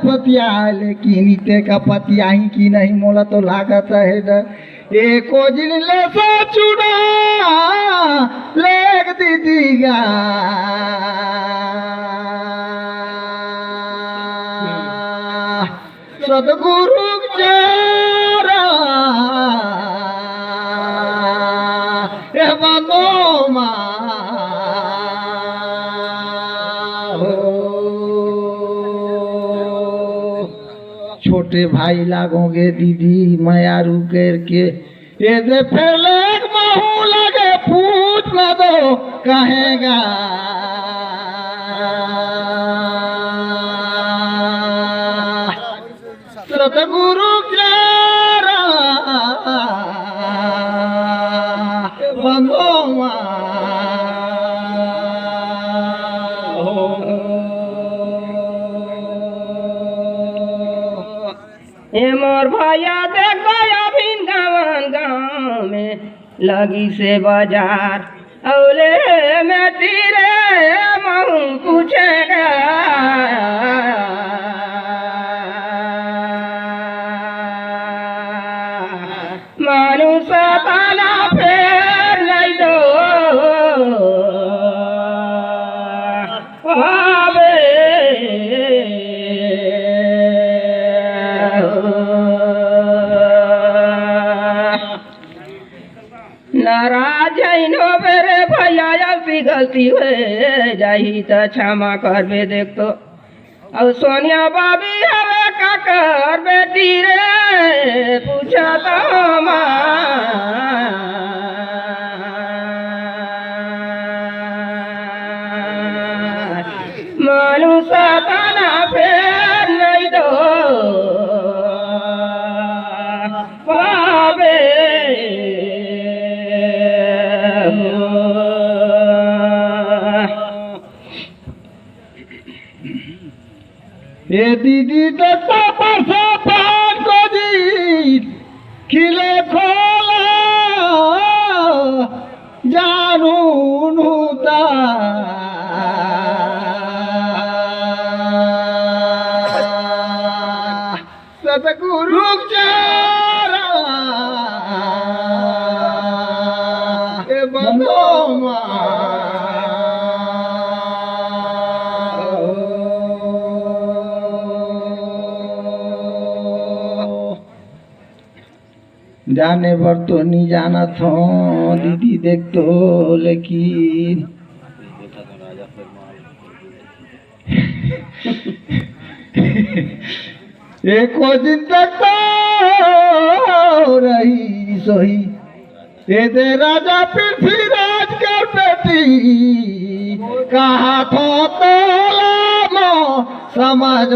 पतिया लेकिन इते का पतिया ही की नहीं मोला तो लागत है डर एको जिन ले सो चुना लेग दीजिएगा सदगुरु चारा छोटे भाई लागोगे दीदी माया रुकेर के ये दे पहले महू लगे पूछ न दो कहेगा सतगुरु चारा बंदो मोर भैया देखो अभी गाँव में लगी से बाजार औले मेटी रे महू पूछेगा मनुष्य ताना फेर नहीं दो नाराज नो मेरे भैया ऐसी गलती हुए जाही तो क्षमा कर बे देख तो अब सोनिया बाबी हवे का कर बेटी रे पूछा तो मनुष्य ताना फेर नहीं दो पावे ये दीदी दत्ता परसा पान को दी खिले खोला जानू नूता सतगुरु चारा ए बंदो जाने भर तो नहीं जाना था दीदी देख तो लेकिन एक दिन तक तो रही सोही ये दे राजा पृथ्वीराज कर बेटी कहा तो मो समझ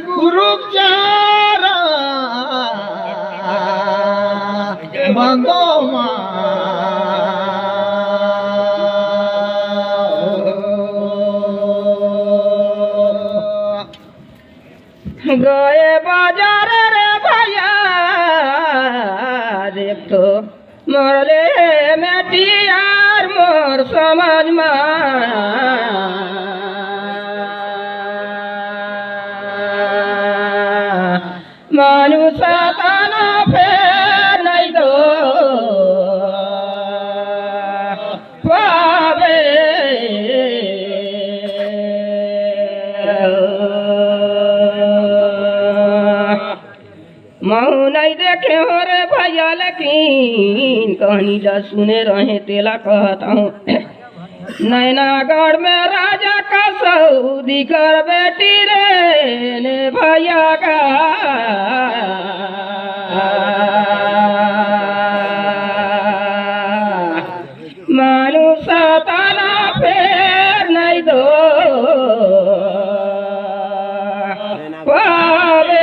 गुरु चारा बंदो गए बाजार रे भैया देख तो मोरे मेटी यार मोर समझ मनुष्य ताना फेर नहीं दो पावे महू नहीं देखे हो रे भैया लेकिन कहानी ला सुने रहे तेला कहता हूँ नैनागढ़ में राजा का सऊदी कर बेटी रे ने भैया का मनुष्य ताना फेर नहीं दो पावे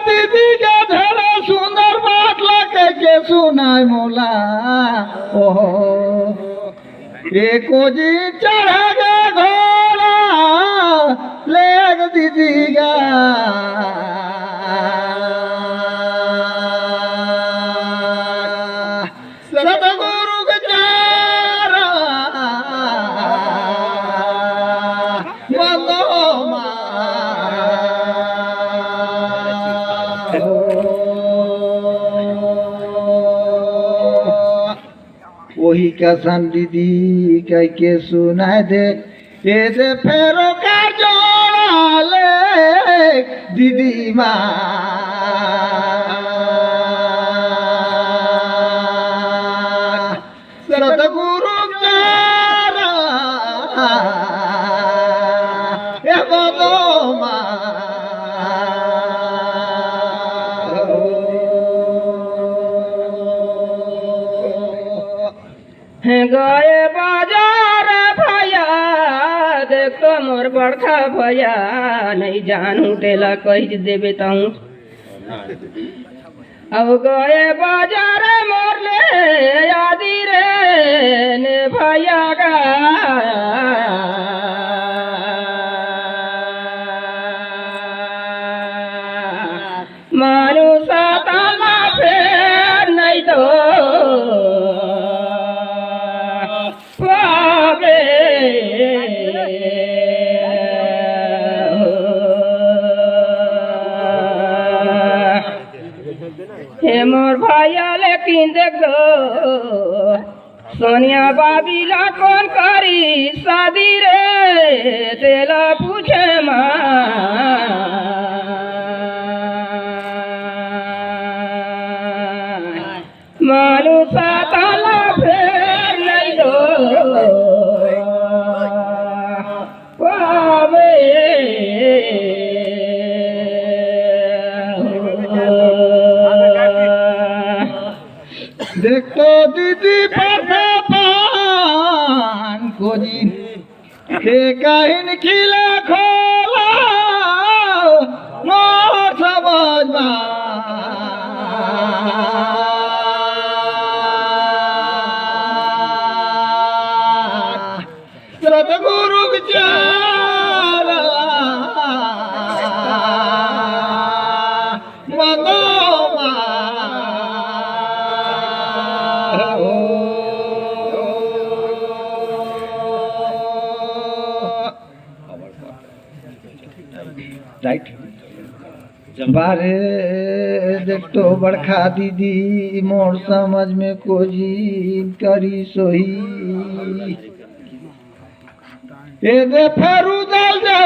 दीदी के धरा सुंदर बात लगे के सुनाय मोला ओहो एको जी चढ़ा गे घोड़ा लेग दीदी गा वही कसन दीदी कह के सुना दे ये दे फेरो का जोड़ा ले दीदी सतगुरु चारा ए बदोमा गए बाजार भैया देख तो मोर बड़का भैया नहीं जानू तेला कह देवे तहूँ अब गए बाजार मोर ले आदि रे ने भैया गा मानु साताला फेर नहीं तो हे मोर भैया लेकिन देख दो सोनिया बाबीला कौन करी शादी रे तेला पूछे मानु साताला फेर नहीं दो देख तो दीदी पान को जी काहिन खिला खोला मोर समझ सतगुरु विचारा राइट बारे देख तो बड़खा दीदी मोर समझ में कोजी करी सोही ए दे फेरू दल जा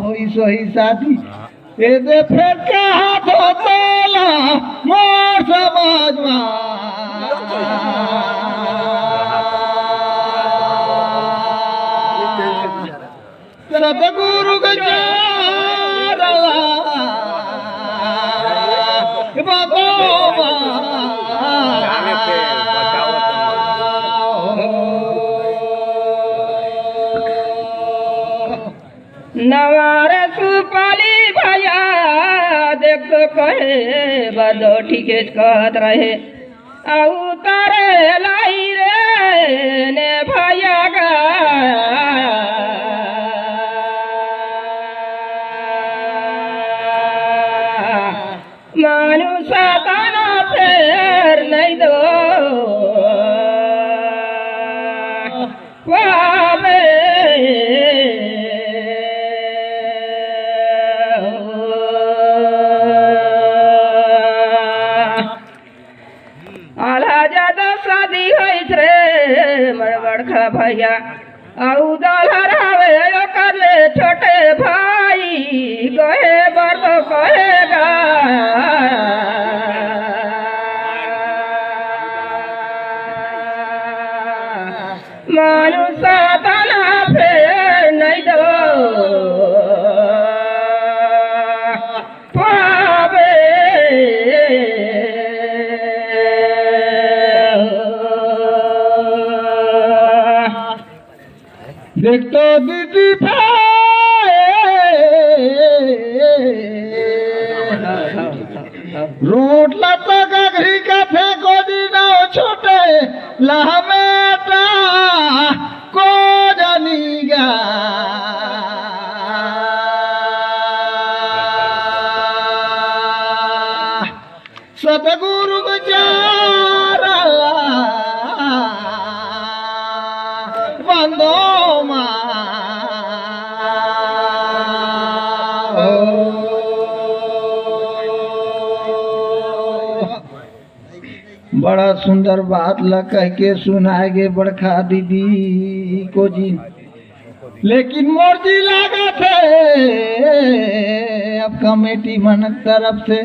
होई सोही शादी ए दे फेर के हाथ तोला मोर समझ सतगुरु गजारा नवार सुपाली भैया देख तो कहे बदो ठीके कहत रहे आउ तारे लाई रे ने भैया गा मानु साताना फेर नहीं दो आला ज्यादा शादी होइस रे मर बड़का भैया आउ दलहर हवे कर ले छोटे भाई कहे बड़ो कहेगा मानु साताना फेर नहीं दो देख तो दीदी रोट लता का घी का फेंको दीना छोटे लहमेटा को जानीगा सतगुरु गुजारा बंदो बड़ा सुंदर बात ल कह के सुनाएगे बड़खा दीदी को जी, लेकिन मोर जी लागत है अब कमेटी मन तरफ से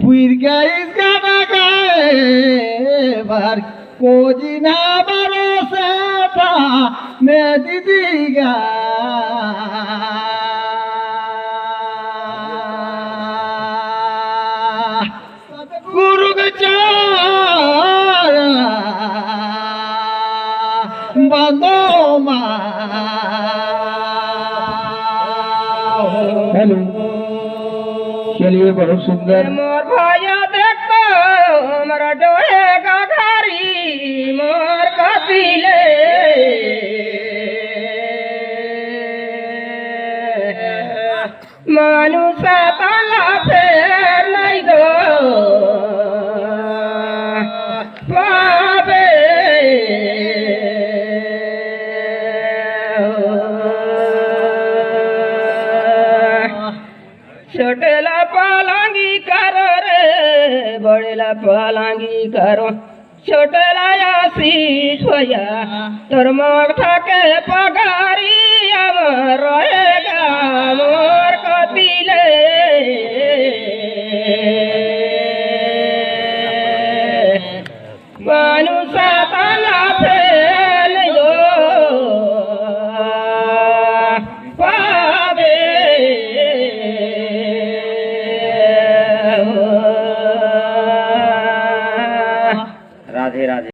पुर गई गाना गाए बार को जी ना भरोसा था मैं दीदी गा गुरु चार बंदो मा। हेलो, चलिए बहुत सुंदर। मोर भैया देखो मोर डोहेगा घारी मोर कपिले मनुष्य तला फेर नहीं दो पावे छोटेला पालांगी करो रे बड़ेला पालांगी करो छोटेला आशीष भैया तोर माथा के पगारी अमर रहेगा मोर कपिले मनुष्य तला फेल दो पावे राधे राधे।